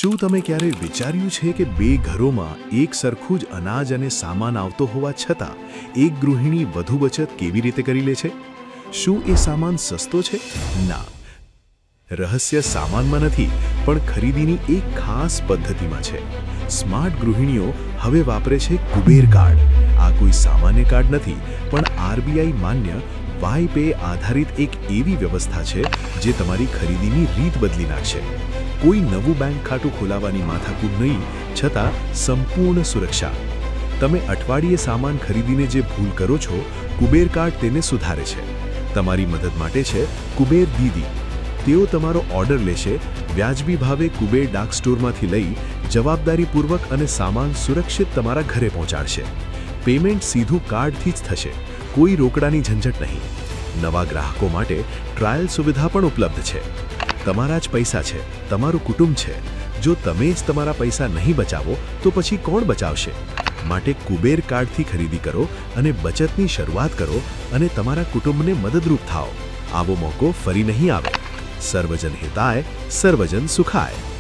શું તમે ક્યારેય વિચાર્યું છે કે બે ઘરોમાં એક સરખું જ અનાજ અને સામાન આવતો હોવા છતાં એક ગૃહિણી વધુ બચત કેવી રીતે કરી લે છે? શું એ સામાન સસ્તો છે? ના. રહસ્ય સામાનમાં નથી, પણ ખરીદીની એક ખાસ પદ્ધતિમાં છે. સ્માર્ટ ગૃહિણીઓ હવે વાપરે છે કુબેર કાર્ડ. આ કોઈ સામાન્ય કાર્ડ નથી, પણ આરબીઆઈ માન્ય વાય-પે આધારિત એક એવી વ્યવસ્થા છે જે તમારી ખરીદીની રીત બદલી નાખશે. કોઈ નવું બેંક ખાતું ખોલાવવાની માથાકૂટ નહીં, છતાં સંપૂર્ણ સુરક્ષા. તમે અઠવાડિયે સામાન ખરીદીને જે ભૂલ કરો છો, કુબેર કાર્ડ તેને સુધારે છે. તમારી મદદ માટે છે કુબેર દીદી. તેઓ તમારો ઓર્ડર લેશે, વ્યાજબી ભાવે કુબેર ડાર્ક સ્ટોરમાંથી લઈ જવાબદારીપૂર્વક અને સામાન સુરક્ષિત તમારા ઘરે પહોંચાડશે. પેમેન્ટ સીધું કાર્ડથી જ થશે, કોઈ રોકડાની ઝંઝટ નહીં. નવા ગ્રાહકો માટે ટ્રાયલ સુવિધા પણ ઉપલબ્ધ છે. તમારા જ પૈસા છે, તમારું કુટુંબ છે. જો તમે જ તમારા પૈસા નહીં બચાવો તો પછી કોણ બચાવશે? માટે કુબેર કાર્ડથી ખરીદી કરો અને બચતની શરૂઆત કરો અને તમારા કુટુંબને મદદરૂપ થાઓ. આવો મોકો ફરી નહીં આવે. સર્વજન હિતાય, સર્વજન સુખાય.